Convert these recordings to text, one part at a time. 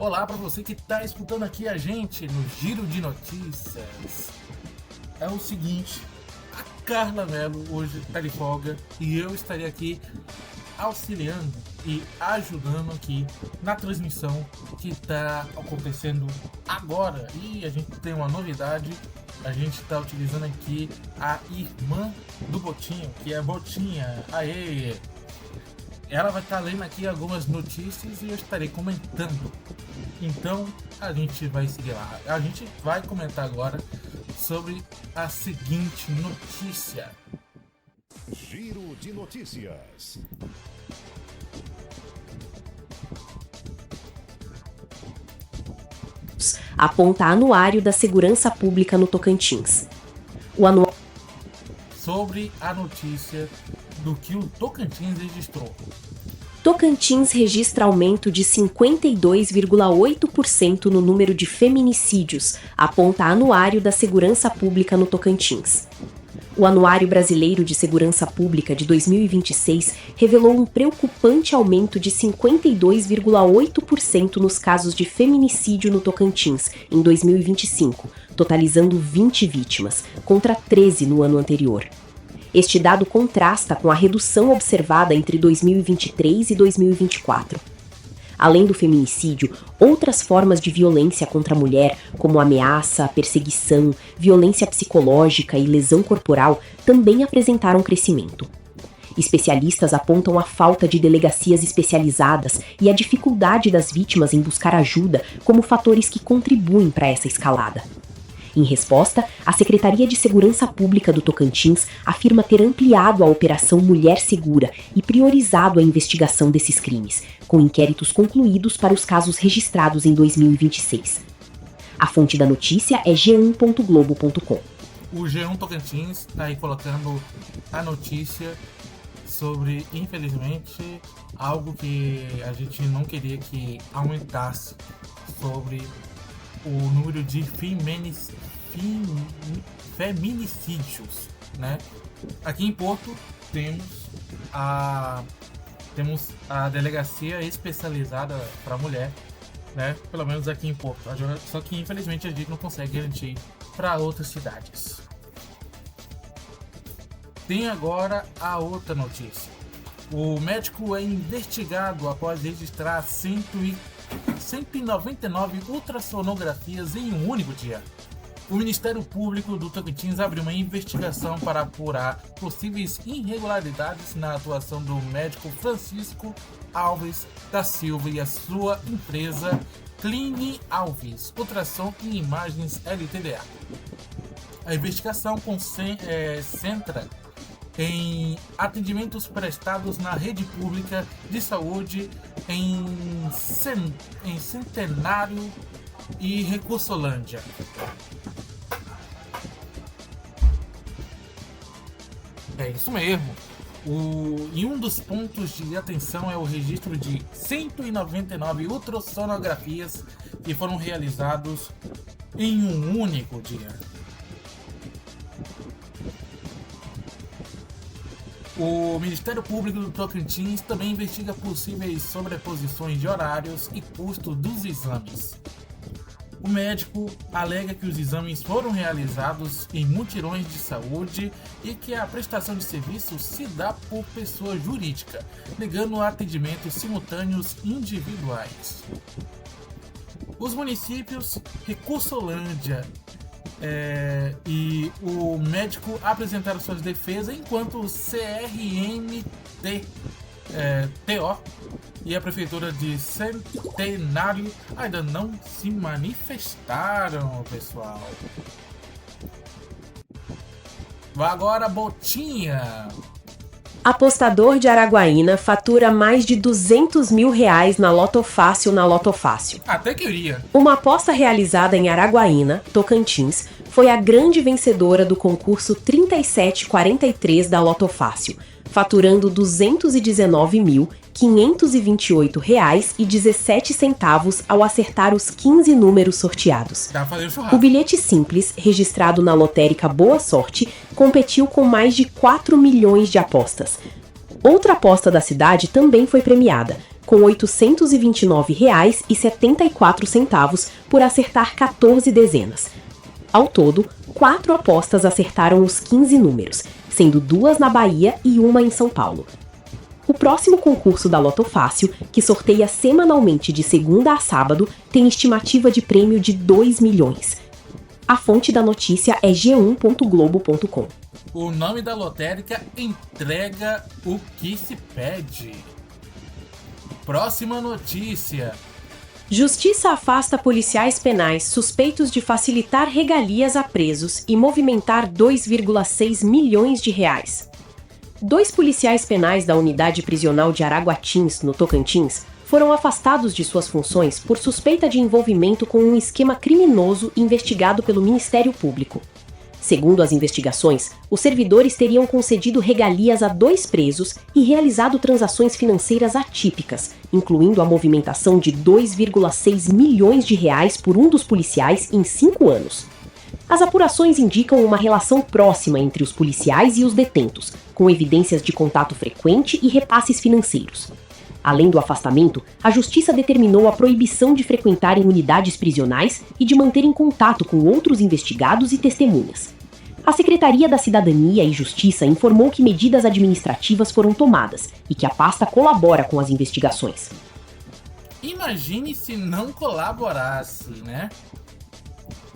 Olá para você que está escutando aqui a gente no Giro de Notícias. É o seguinte, a Carla Mello hoje está de folga e eu estarei aqui auxiliando e ajudando aqui na transmissão que está acontecendo agora. E a gente tem uma novidade, a gente está utilizando aqui a irmã do Botinho, que é a Botinha. Aê! Ela vai estar lendo aqui algumas notícias e eu estarei comentando. Então a gente vai seguir lá. A gente vai comentar agora sobre a seguinte notícia. Giro de Notícias. Aponta Anuário da Segurança Pública no Tocantins. O anuário Sobre a notícia do que o Tocantins registrou. Tocantins registra aumento de 52,8% no número de feminicídios, aponta Anuário da Segurança Pública no Tocantins. O Anuário Brasileiro de Segurança Pública de 2026 revelou um preocupante aumento de 52,8% nos casos de feminicídio no Tocantins em 2025, totalizando 20 vítimas, contra 13 no ano anterior. Este dado contrasta com a redução observada entre 2023 e 2024. Além do feminicídio, outras formas de violência contra a mulher, como ameaça, perseguição, violência psicológica e lesão corporal, também apresentaram crescimento. Especialistas apontam a falta de delegacias especializadas e a dificuldade das vítimas em buscar ajuda como fatores que contribuem para essa escalada. Em resposta, a Secretaria de Segurança Pública do Tocantins afirma ter ampliado a Operação Mulher Segura e priorizado a investigação desses crimes, com inquéritos concluídos para os casos registrados em 2026. A fonte da notícia é g1.globo.com. O G1 Tocantins está aí colocando a notícia sobre, infelizmente, algo que a gente não queria que aumentasse, sobre o número de feminicídios, né? Aqui em Porto temos a delegacia especializada para mulher, né? Pelo menos aqui em Porto. Só que infelizmente a gente não consegue garantir para outras cidades. Tem agora a outra notícia. O médico é investigado após registrar 199 ultrassonografias em um único dia. O Ministério Público do Tocantins abriu uma investigação para apurar possíveis irregularidades na atuação do médico Francisco Alves da Silva e a sua empresa Cline Alves, Ultrassom e Imagens LTDA. A investigação centra em atendimentos prestados na rede pública de saúde em Centenário e Recursolândia. É isso mesmo. E um dos pontos de atenção é o registro de 199 ultrassonografias que foram realizados em um único dia. O Ministério Público do Tocantins também investiga possíveis sobreposições de horários e custo dos exames. O médico alega que os exames foram realizados em mutirões de saúde e que a prestação de serviço se dá por pessoa jurídica, negando atendimentos simultâneos individuais. Os municípios Recursolândia e o médico apresentaram suas defesas, enquanto o TO e a Prefeitura de Centenário ainda não se manifestaram, pessoal. Vai agora, Botinha. Apostador de Araguaína fatura mais de R$200 mil na Loto Fácil na Loto Fácil. Até queria. Uma aposta realizada em Araguaína, Tocantins, foi a grande vencedora do concurso 3743 da Loto Fácil, faturando R$ 219.528,17 ao acertar os 15 números sorteados. Dá pra fazer o churrasco. O bilhete simples, registrado na lotérica Boa Sorte, competiu com mais de 4 milhões de apostas. Outra aposta da cidade também foi premiada, com R$ 829,74 por acertar 14 dezenas. Ao todo, 4 apostas acertaram os 15 números, sendo 2 na Bahia e 1 em São Paulo. O próximo concurso da Loto Fácil, que sorteia semanalmente de segunda a sábado, tem estimativa de prêmio de 2 milhões. A fonte da notícia é g1.globo.com. O nome da lotérica entrega o que se pede. Próxima notícia. Justiça afasta policiais penais suspeitos de facilitar regalias a presos e movimentar 2,6 milhões de reais. 2 policiais penais da unidade prisional de Araguatins, no Tocantins, foram afastados de suas funções por suspeita de envolvimento com um esquema criminoso investigado pelo Ministério Público. Segundo as investigações, os servidores teriam concedido regalias a 2 presos e realizado transações financeiras atípicas, incluindo a movimentação de 2,6 milhões de reais por um dos policiais em 5 anos. As apurações indicam uma relação próxima entre os policiais e os detentos, com evidências de contato frequente e repasses financeiros. Além do afastamento, a Justiça determinou a proibição de frequentarem unidades prisionais e de manterem contato com outros investigados e testemunhas. A Secretaria da Cidadania e Justiça informou que medidas administrativas foram tomadas e que a pasta colabora com as investigações. Imagine se não colaborasse, né?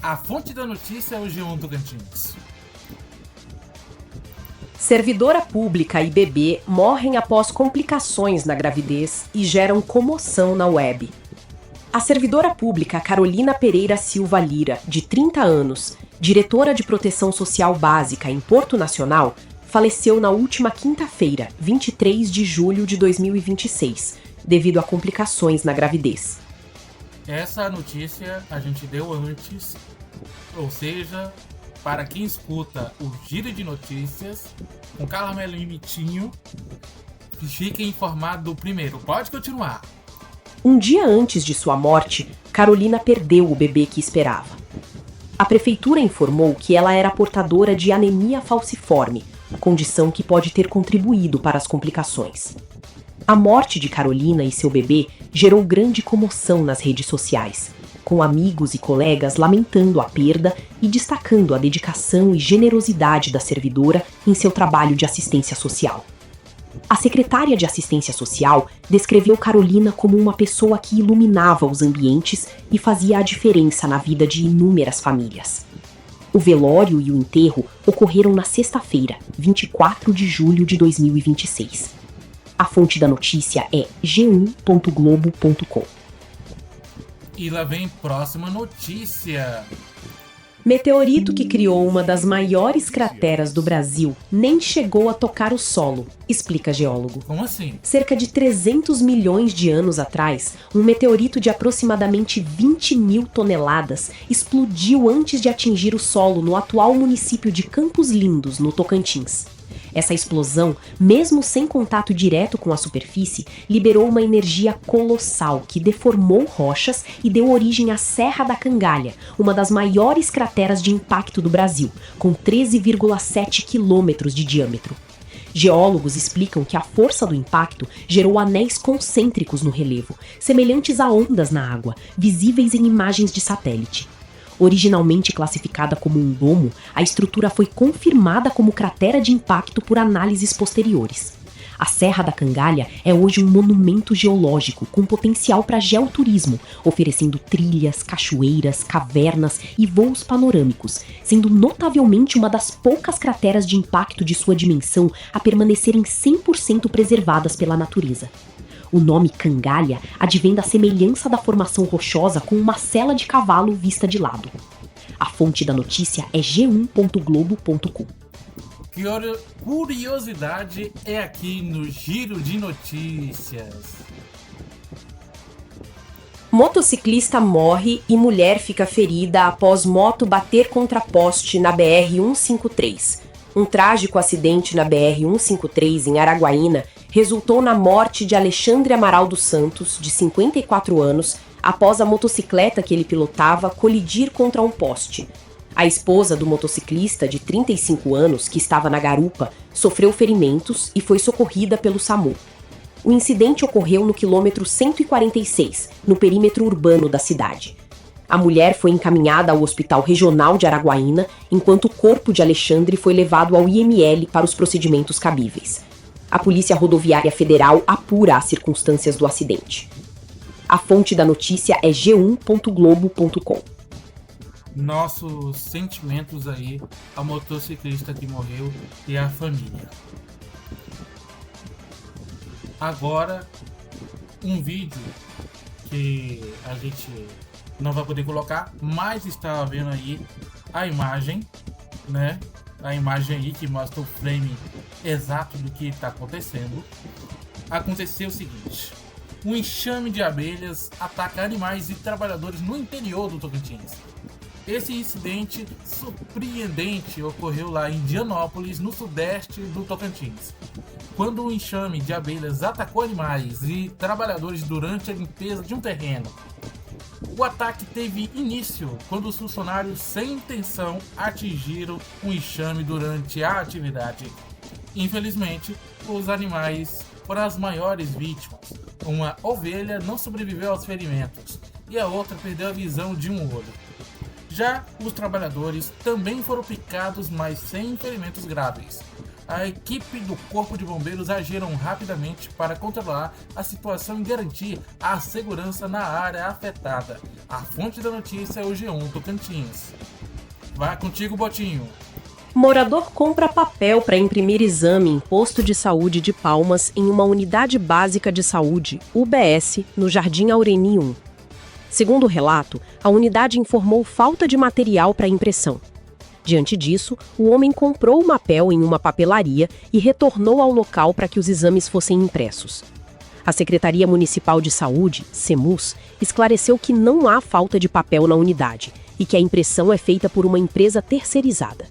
A fonte da notícia é o G1 Tocantins. Servidora pública e bebê morrem após complicações na gravidez e geram comoção na web. A servidora pública Carolina Pereira Silva Lira, de 30 anos, diretora de Proteção Social Básica em Porto Nacional, faleceu na última quinta-feira, 23 de julho de 2026, devido a complicações na gravidez. Essa notícia a gente deu antes, ou seja, para quem escuta o Giro de Notícias, com Carla Mello e Mitinho, fiquem informados primeiro. Pode continuar. Um dia antes de sua morte, Carolina perdeu o bebê que esperava. A prefeitura informou que ela era portadora de anemia falciforme, condição que pode ter contribuído para as complicações. A morte de Carolina e seu bebê gerou grande comoção nas redes sociais, com amigos e colegas lamentando a perda e destacando a dedicação e generosidade da servidora em seu trabalho de assistência social. A secretária de Assistência Social descreveu Carolina como uma pessoa que iluminava os ambientes e fazia a diferença na vida de inúmeras famílias. O velório e o enterro ocorreram na sexta-feira, 24 de julho de 2026. A fonte da notícia é g1.globo.com. E lá vem próxima notícia. Meteorito que criou uma das maiores crateras do Brasil nem chegou a tocar o solo, explica geólogo. Como assim? Cerca de 300 milhões de anos atrás, um meteorito de aproximadamente 20 mil toneladas explodiu antes de atingir o solo no atual município de Campos Lindos, no Tocantins. Essa explosão, mesmo sem contato direto com a superfície, liberou uma energia colossal que deformou rochas e deu origem à Serra da Cangalha, uma das maiores crateras de impacto do Brasil, com 13,7 quilômetros de diâmetro. Geólogos explicam que a força do impacto gerou anéis concêntricos no relevo, semelhantes a ondas na água, visíveis em imagens de satélite. Originalmente classificada como um domo, a estrutura foi confirmada como cratera de impacto por análises posteriores. A Serra da Cangalha é hoje um monumento geológico com potencial para geoturismo, oferecendo trilhas, cachoeiras, cavernas e voos panorâmicos, sendo notavelmente uma das poucas crateras de impacto de sua dimensão a permanecerem 100% preservadas pela natureza. O nome Cangalha advém da semelhança da formação rochosa com uma sela de cavalo vista de lado. A fonte da notícia é g1.globo.com. Que curiosidade é aqui no Giro de Notícias. Motociclista morre e mulher fica ferida após moto bater contra poste na BR-153. Um trágico acidente na BR-153 em Araguaína resultou na morte de Alexandre Amaral dos Santos, de 54 anos, após a motocicleta que ele pilotava colidir contra um poste. A esposa do motociclista, de 35 anos, que estava na garupa, sofreu ferimentos e foi socorrida pelo SAMU. O incidente ocorreu no quilômetro 146, no perímetro urbano da cidade. A mulher foi encaminhada ao Hospital Regional de Araguaína, enquanto o corpo de Alexandre foi levado ao IML para os procedimentos cabíveis. A Polícia Rodoviária Federal apura as circunstâncias do acidente. A fonte da notícia é g1.globo.com. Nossos sentimentos aí ao motociclista que morreu e à família. Agora, um vídeo que a gente não vai poder colocar, mas está vendo aí a imagem, né? A imagem aí que mostra o frame exato do que está acontecendo. Aconteceu o seguinte: um enxame de abelhas ataca animais e trabalhadores no interior do Tocantins. Esse incidente surpreendente ocorreu lá em Dianópolis, no sudeste do Tocantins, quando um enxame de abelhas atacou animais e trabalhadores durante a limpeza de um terreno. O ataque teve início quando os funcionários, sem intenção, atingiram um enxame durante a atividade. Infelizmente, os animais foram as maiores vítimas. Uma ovelha não sobreviveu aos ferimentos e a outra perdeu a visão de um olho. Já os trabalhadores também foram picados, mas sem ferimentos graves. A equipe do Corpo de Bombeiros agiram rapidamente para controlar a situação e garantir a segurança na área afetada. A fonte da notícia é o G1 Tocantins. Vai contigo, Botinho. Morador compra papel para imprimir exame em posto de saúde de Palmas em uma unidade básica de saúde, UBS, no Jardim Aureni 1. Segundo o relato, a unidade informou falta de material para impressão. Diante disso, o homem comprou o papel em uma papelaria e retornou ao local para que os exames fossem impressos. A Secretaria Municipal de Saúde, SEMUS, esclareceu que não há falta de papel na unidade e que a impressão é feita por uma empresa terceirizada.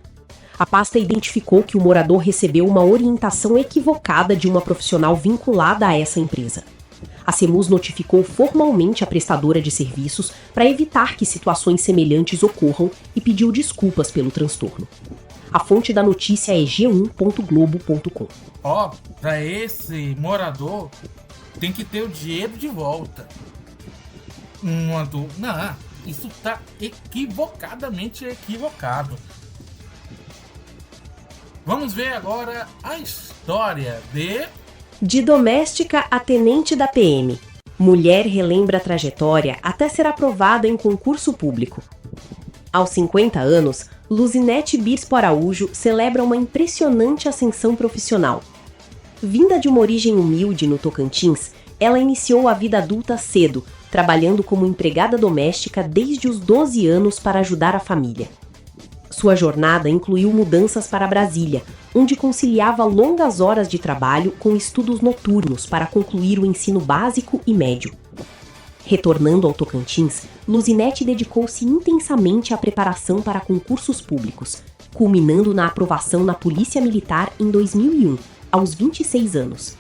A pasta identificou que o morador recebeu uma orientação equivocada de uma profissional vinculada a essa empresa. A SEMUS notificou formalmente a prestadora de serviços para evitar que situações semelhantes ocorram e pediu desculpas pelo transtorno. A fonte da notícia é g1.globo.com. Para esse morador, tem que ter o dinheiro de volta. Não, isso tá equivocadamente equivocado. Vamos ver agora a história De doméstica a tenente da PM. Mulher relembra a trajetória até ser aprovada em concurso público. Aos 50 anos, Luzinete Bispo Araújo celebra uma impressionante ascensão profissional. Vinda de uma origem humilde no Tocantins, ela iniciou a vida adulta cedo, trabalhando como empregada doméstica desde os 12 anos para ajudar a família. Sua jornada incluiu mudanças para Brasília, onde conciliava longas horas de trabalho com estudos noturnos para concluir o ensino básico e médio. Retornando ao Tocantins, Luzinete dedicou-se intensamente à preparação para concursos públicos, culminando na aprovação na Polícia Militar em 2001, aos 26 anos.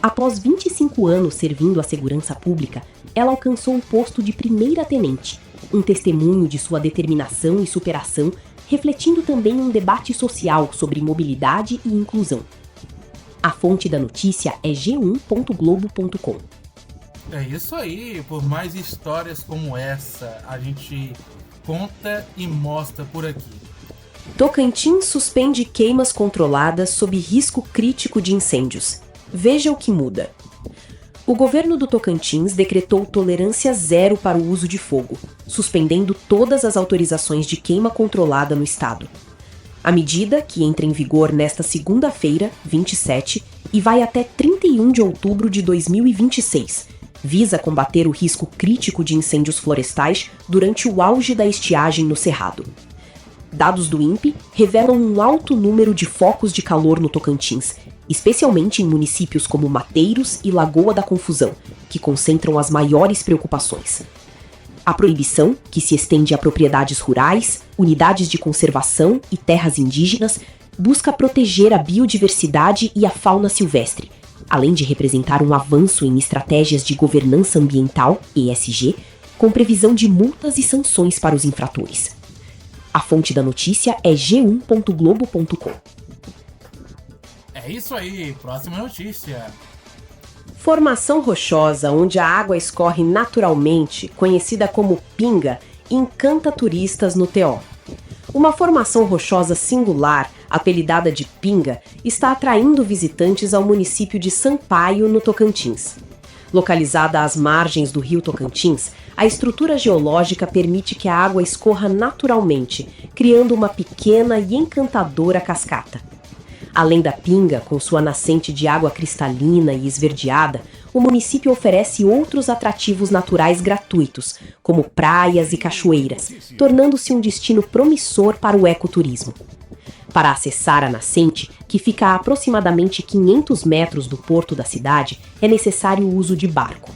Após 25 anos servindo à segurança pública, ela alcançou o posto de primeira-tenente, um testemunho de sua determinação e superação, refletindo também um debate social sobre mobilidade e inclusão. A fonte da notícia é g1.globo.com. É isso aí, por mais histórias como essa, a gente conta e mostra por aqui. Tocantins suspende queimas controladas sob risco crítico de incêndios. Veja o que muda. O governo do Tocantins decretou tolerância zero para o uso de fogo, suspendendo todas as autorizações de queima controlada no estado. A medida, que entra em vigor nesta segunda-feira, 27, e vai até 31 de outubro de 2026, visa combater o risco crítico de incêndios florestais durante o auge da estiagem no Cerrado. Dados do INPE revelam um alto número de focos de calor no Tocantins, especialmente em municípios como Mateiros e Lagoa da Confusão, que concentram as maiores preocupações. A proibição, que se estende a propriedades rurais, unidades de conservação e terras indígenas, busca proteger a biodiversidade e a fauna silvestre, além de representar um avanço em estratégias de governança ambiental, ESG, com previsão de multas e sanções para os infratores. A fonte da notícia é g1.globo.com. É isso aí, próxima notícia. Formação rochosa onde a água escorre naturalmente, conhecida como pinga, encanta turistas no TO. Uma formação rochosa singular, apelidada de pinga, está atraindo visitantes ao município de Sampaio, no Tocantins. Localizada às margens do rio Tocantins, a estrutura geológica permite que a água escorra naturalmente, criando uma pequena e encantadora cascata. Além da pinga, com sua nascente de água cristalina e esverdeada, o município oferece outros atrativos naturais gratuitos, como praias e cachoeiras, tornando-se um destino promissor para o ecoturismo. Para acessar a nascente, que fica a aproximadamente 500 metros do porto da cidade, é necessário o uso de barco.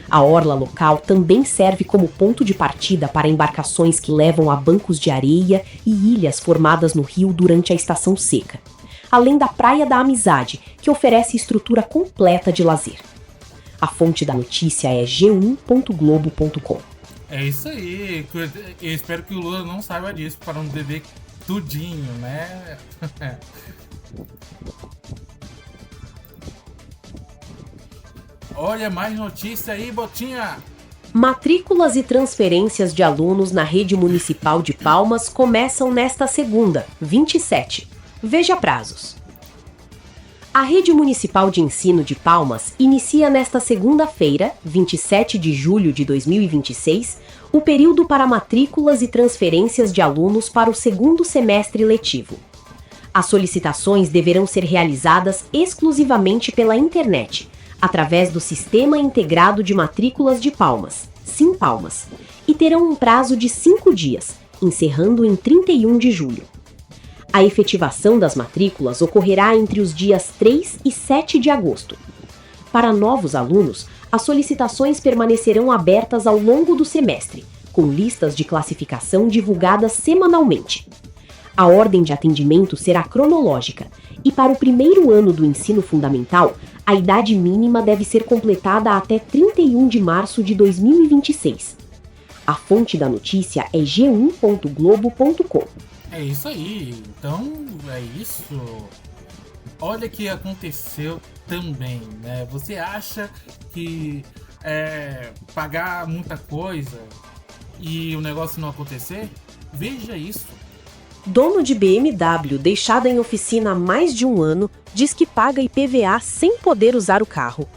A orla local também serve como ponto de partida para embarcações que levam a bancos de areia e ilhas formadas no rio durante a estação seca, além da Praia da Amizade, que oferece estrutura completa de lazer. A fonte da notícia é g1.globo.com. É isso aí. Eu espero que o Lula não saiba disso para não beber tudinho, né? Olha, mais notícia aí, Botinha. Matrículas e transferências de alunos na rede municipal de Palmas começam nesta segunda, 27. Veja prazos. A Rede Municipal de Ensino de Palmas inicia nesta segunda-feira, 27 de julho de 2026, o período para matrículas e transferências de alunos para o segundo semestre letivo. As solicitações deverão ser realizadas exclusivamente pela internet, através do Sistema Integrado de Matrículas de Palmas, SIMPalmas, e terão um prazo de 5 dias, encerrando em 31 de julho. A efetivação das matrículas ocorrerá entre os dias 3 e 7 de agosto. Para novos alunos, as solicitações permanecerão abertas ao longo do semestre, com listas de classificação divulgadas semanalmente. A ordem de atendimento será cronológica e, para o primeiro ano do ensino fundamental, a idade mínima deve ser completada até 31 de março de 2026. A fonte da notícia é g1.globo.com. É isso aí, então é isso. Olha o que aconteceu também, né? Você acha que pagar muita coisa e o negócio não acontecer? Veja isso. Dono de BMW deixado em oficina há mais de um ano diz que paga IPVA sem poder usar o carro.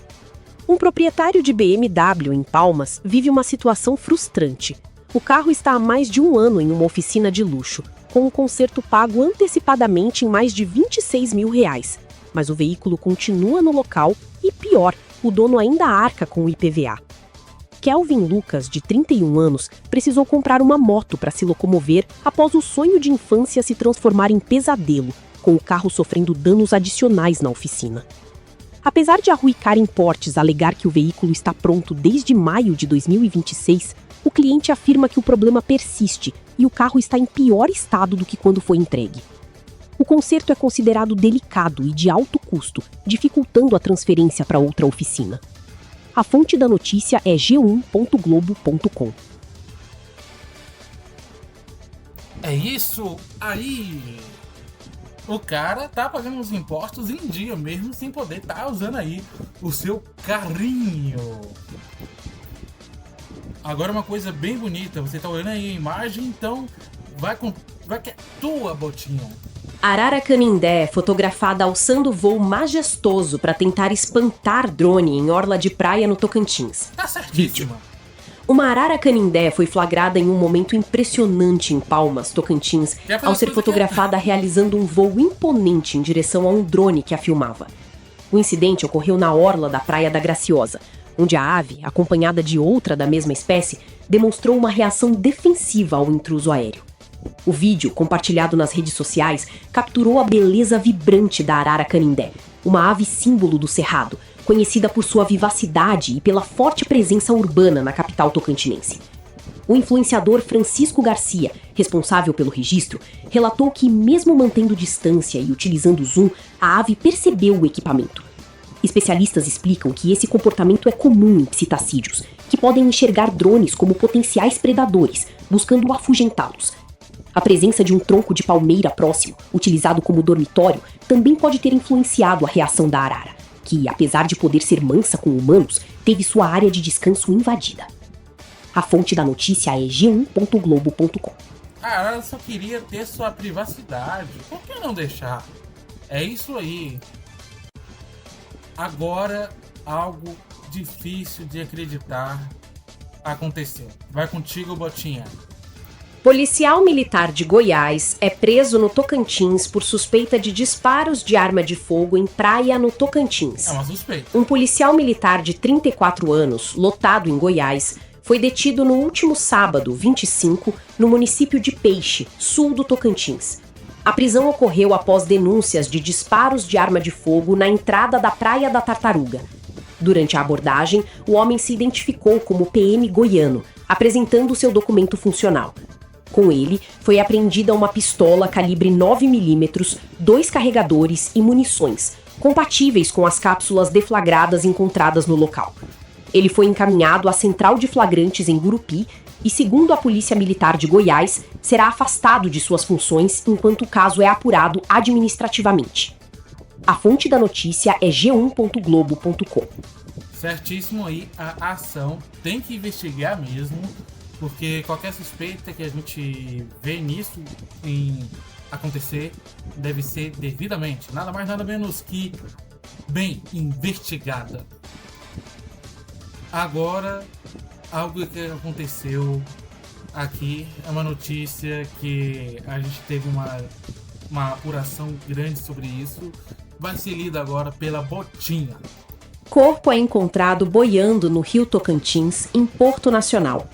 Um proprietário de BMW em Palmas vive uma situação frustrante. O carro está há mais de um ano em uma oficina de luxo, com um conserto pago antecipadamente em mais de R$26 mil. Mas o veículo continua no local e, pior, o dono ainda arca com o IPVA. Kelvin Lucas, de 31 anos, precisou comprar uma moto para se locomover após o sonho de infância se transformar em pesadelo, com o carro sofrendo danos adicionais na oficina. Apesar de a Rui Car Importes alegar que o veículo está pronto desde maio de 2026, o cliente afirma que o problema persiste e o carro está em pior estado do que quando foi entregue. O conserto é considerado delicado e de alto custo, dificultando a transferência para outra oficina. A fonte da notícia é g1.globo.com. É isso aí! O cara tá pagando os impostos em dia mesmo, sem poder estar usando aí o seu carrinho. Agora uma coisa bem bonita, você tá olhando aí a imagem, então vai que é tua, Botinha. Arara canindé fotografada alçando voo majestoso para tentar espantar drone em orla de praia no Tocantins. Tá certíssima. Uma arara canindé foi flagrada em um momento impressionante em Palmas, Tocantins, ao ser fotografada realizando um voo imponente em direção a um drone que a filmava. O incidente ocorreu na orla da Praia da Graciosa, onde a ave, acompanhada de outra da mesma espécie, demonstrou uma reação defensiva ao intruso aéreo. O vídeo, compartilhado nas redes sociais, capturou a beleza vibrante da arara canindé, uma ave símbolo do Cerrado, conhecida por sua vivacidade e pela forte presença urbana na capital tocantinense. O influenciador Francisco Garcia, responsável pelo registro, relatou que, mesmo mantendo distância e utilizando zoom, a ave percebeu o equipamento. Especialistas explicam que esse comportamento é comum em psitacídeos, que podem enxergar drones como potenciais predadores, buscando afugentá-los. A presença de um tronco de palmeira próximo, utilizado como dormitório, também pode ter influenciado a reação da arara, que, apesar de poder ser mansa com humanos, teve sua área de descanso invadida. A fonte da notícia é g1.globo.com. Ela só queria ter sua privacidade. Por que não deixar? É isso aí. Agora, algo difícil de acreditar aconteceu. Vai contigo, Botinha. Policial militar de Goiás é preso no Tocantins por suspeita de disparos de arma de fogo em praia no Tocantins. É uma suspeita. Um policial militar de 34 anos, lotado em Goiás, foi detido no último sábado, 25, no município de Peixe, sul do Tocantins. A prisão ocorreu após denúncias de disparos de arma de fogo na entrada da Praia da Tartaruga. Durante a abordagem, o homem se identificou como PM goiano, apresentando seu documento funcional. Com ele, foi apreendida uma pistola calibre 9mm, 2 carregadores e munições, compatíveis com as cápsulas deflagradas encontradas no local. Ele foi encaminhado à Central de Flagrantes em Gurupi e, segundo a Polícia Militar de Goiás, será afastado de suas funções enquanto o caso é apurado administrativamente. A fonte da notícia é g1.globo.com. Certíssimo aí, a ação tem que investigar mesmo, porque qualquer suspeita que a gente vê nisso em acontecer deve ser devidamente, nada mais nada menos que bem investigada. Agora, algo que aconteceu aqui é uma notícia que a gente teve uma apuração grande sobre isso. Vai ser lida agora pela Botinha. Corpo é encontrado boiando no rio Tocantins, em Porto Nacional.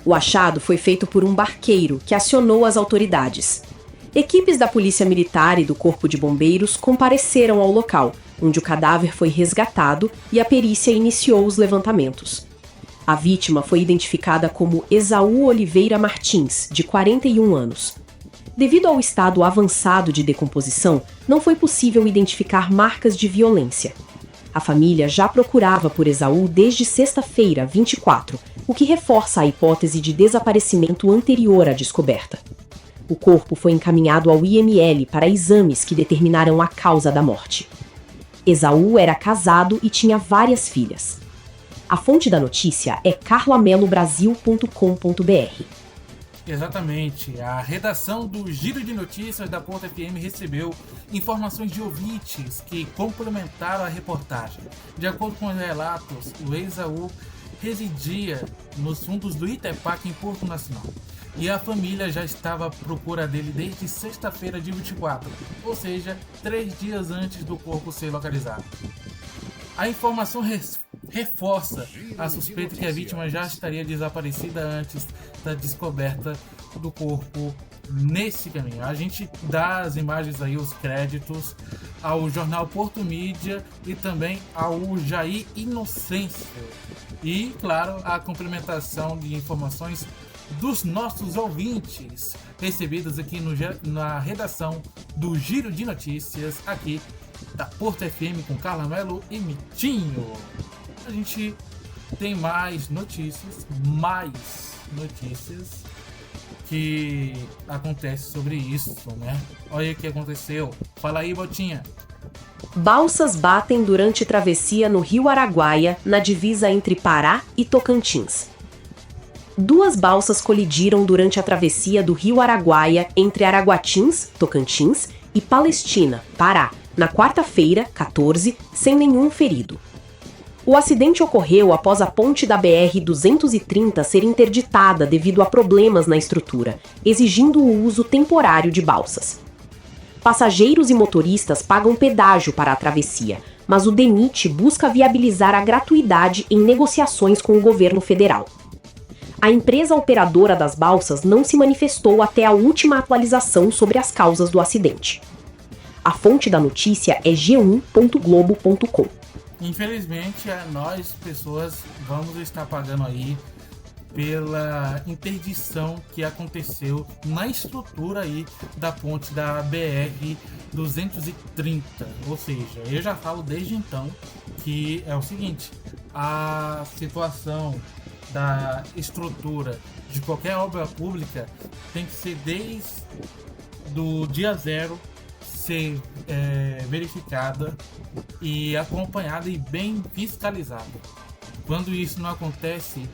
O achado foi feito por um barqueiro que acionou as autoridades. Equipes da Polícia Militar e do Corpo de Bombeiros compareceram ao local, onde o cadáver foi resgatado e a perícia iniciou os levantamentos. A vítima foi identificada como Esaú Oliveira Martins, de 41 anos. Devido ao estado avançado de decomposição, não foi possível identificar marcas de violência. A família já procurava por Esaú desde sexta-feira, 24, o que reforça a hipótese de desaparecimento anterior à descoberta. O corpo foi encaminhado ao IML para exames que determinaram a causa da morte. Esaú era casado e tinha várias filhas. A fonte da notícia é carlamelobrasil.com.br. Exatamente. A redação do Giro de Notícias da Porto FM recebeu informações de ouvintes que complementaram a reportagem. De acordo com os relatos, o Esaú residia nos fundos do Itepac, em Porto Nacional. E a família já estava à procura dele desde sexta-feira, dia 24, ou seja, 3 dias antes do corpo ser localizado. A informação reforça a suspeita que a vítima já estaria desaparecida antes da descoberta do corpo nesse caminho. A gente dá as imagens aí, os créditos ao jornal Porto Mídia e também ao Jair Inocêncio. E, claro, a complementação de informações dos nossos ouvintes recebidas aqui na redação do Giro de Notícias aqui da Porto FM com Carla Melo e Mitinho. A gente tem mais notícias que acontecem sobre isso, né? Olha o que aconteceu. Fala aí, Botinha. Balsas batem durante travessia no Rio Araguaia, na divisa entre Pará e Tocantins. 2 balsas colidiram durante a travessia do Rio Araguaia entre Araguatins, Tocantins, e Palestina, Pará, na quarta-feira, 14, sem nenhum ferido. O acidente ocorreu após a ponte da BR-230 ser interditada devido a problemas na estrutura, exigindo o uso temporário de balsas. Passageiros e motoristas pagam pedágio para a travessia, mas o DENIT busca viabilizar a gratuidade em negociações com o governo federal. A empresa operadora das balsas não se manifestou até a última atualização sobre as causas do acidente. A fonte da notícia é g1.globo.com. Infelizmente, nós, pessoas, vamos estar pagando aí pela interdição que aconteceu na estrutura aí da ponte da BR-230. Ou seja, eu já falo desde então que é o seguinte: a situação da estrutura de qualquer obra pública tem que ser desde do dia zero ser verificada e acompanhada e bem fiscalizada. Quando isso não acontece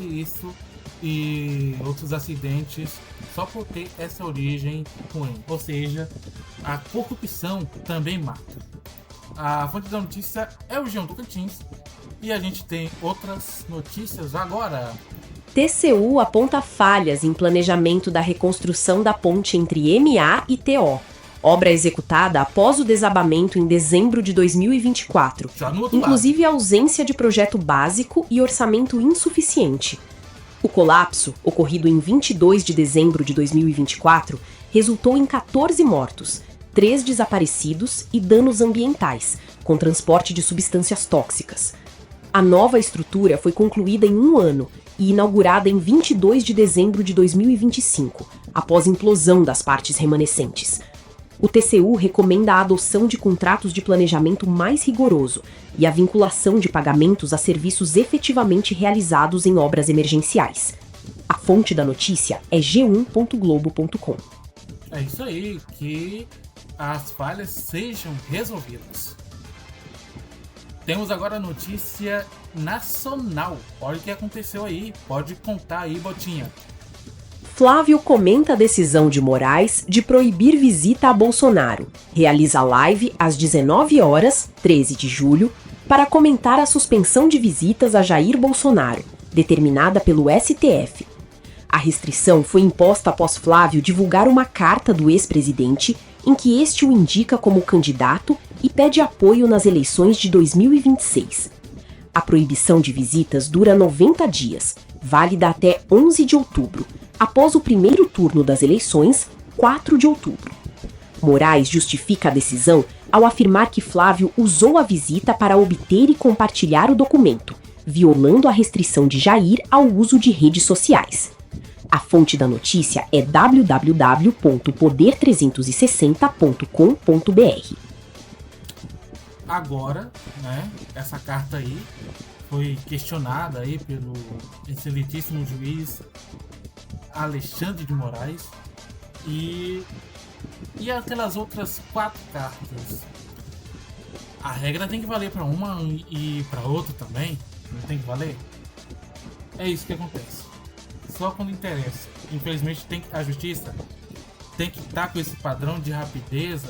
isso e outros acidentes só por ter essa origem ruim. Ou seja, a corrupção também mata. A fonte da notícia é o G1 Tocantins e a gente tem outras notícias agora. TCU aponta falhas em planejamento da reconstrução da ponte entre MA e TO. Obra executada após o desabamento em dezembro de 2024. Inclusive a ausência de projeto básico e orçamento insuficiente. O colapso, ocorrido em 22 de dezembro de 2024, resultou em 14 mortos, 3 desaparecidos e danos ambientais, com transporte de substâncias tóxicas. A nova estrutura foi concluída em 1 ano e inaugurada em 22 de dezembro de 2025, após implosão das partes remanescentes. O TCU recomenda a adoção de contratos de planejamento mais rigoroso e a vinculação de pagamentos a serviços efetivamente realizados em obras emergenciais. A fonte da notícia é g1.globo.com. É isso aí, que as falhas sejam resolvidas. Temos agora a notícia nacional. Olha o que aconteceu aí, pode contar aí, Botinha. Flávio comenta a decisão de Moraes de proibir visita a Bolsonaro. Realiza live às 19 horas, 13 de julho, para comentar a suspensão de visitas a Jair Bolsonaro, determinada pelo STF. A restrição foi imposta após Flávio divulgar uma carta do ex-presidente em que este o indica como candidato e pede apoio nas eleições de 2026. A proibição de visitas dura 90 dias, válida até 11 de outubro, após o primeiro turno das eleições, 4 de outubro. Moraes justifica a decisão ao afirmar que Flávio usou a visita para obter e compartilhar o documento, violando a restrição de Jair ao uso de redes sociais. A fonte da notícia é www.poder360.com.br. Agora, né, essa carta aí foi questionada aí pelo excelentíssimo juiz Alexandre de Moraes e aquelas outras 4 cartas. A regra tem que valer para uma e para outra também, não tem que valer? É isso que acontece. Só quando interessa. Infelizmente a justiça tem que estar com esse padrão de rapidez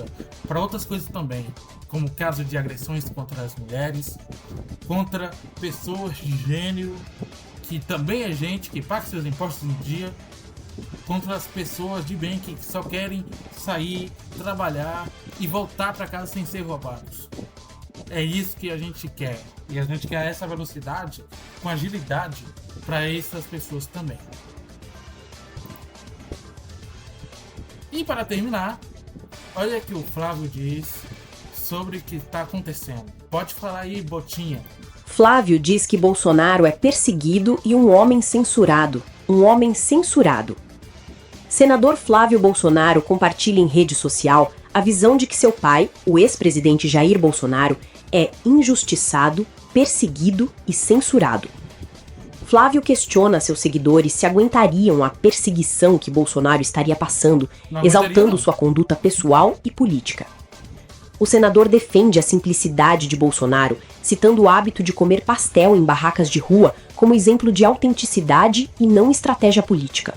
para outras coisas também, como o caso de agressões contra as mulheres, contra pessoas de gênero, que também é gente que paga seus impostos em dia, contra as pessoas de bem que só querem sair, trabalhar e voltar para casa sem ser roubados. É isso que a gente quer. E a gente quer essa velocidade com agilidade para essas pessoas também. E para terminar, olha que o Flávio diz sobre o que está acontecendo. Pode falar aí, Botinha. Flávio diz que Bolsonaro é perseguido e um homem censurado. Um homem censurado. Senador Flávio Bolsonaro compartilha em rede social a visão de que seu pai, o ex-presidente Jair Bolsonaro, é injustiçado, perseguido e censurado. Flávio questiona seus seguidores se aguentariam a perseguição que Bolsonaro estaria passando, exaltando sua conduta pessoal e política. O senador defende a simplicidade de Bolsonaro, citando o hábito de comer pastel em barracas de rua como exemplo de autenticidade e não estratégia política.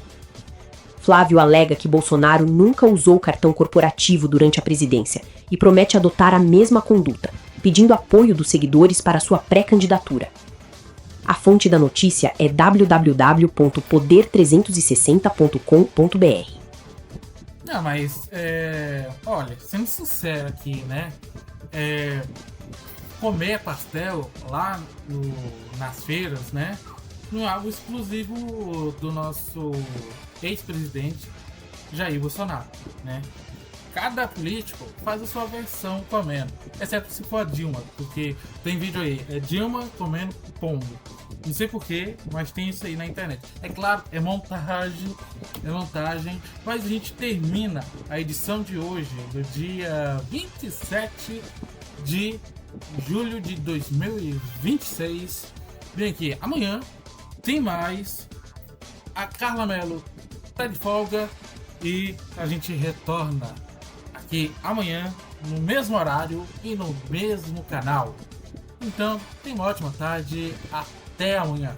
Flávio alega que Bolsonaro nunca usou cartão corporativo durante a presidência e promete adotar a mesma conduta, pedindo apoio dos seguidores para sua pré-candidatura. A fonte da notícia é www.poder360.com.br. Não, mas, olha, sendo sincero aqui, né? Comer pastel lá nas feiras, né? Não é algo exclusivo do nosso ex-presidente Jair Bolsonaro, né? Cada político faz a sua versão comendo, exceto se for a Dilma, porque tem vídeo aí, é Dilma comendo pombo. Não sei porquê, mas tem isso aí na internet. É claro, é montagem, mas a gente termina a edição de hoje, do dia 27 de julho de 2026. Vem aqui, amanhã tem mais. A Carla Mello tá de folga e a gente retorna aqui amanhã, no mesmo horário e no mesmo canal. Então, tenha uma ótima tarde. Até amanhã.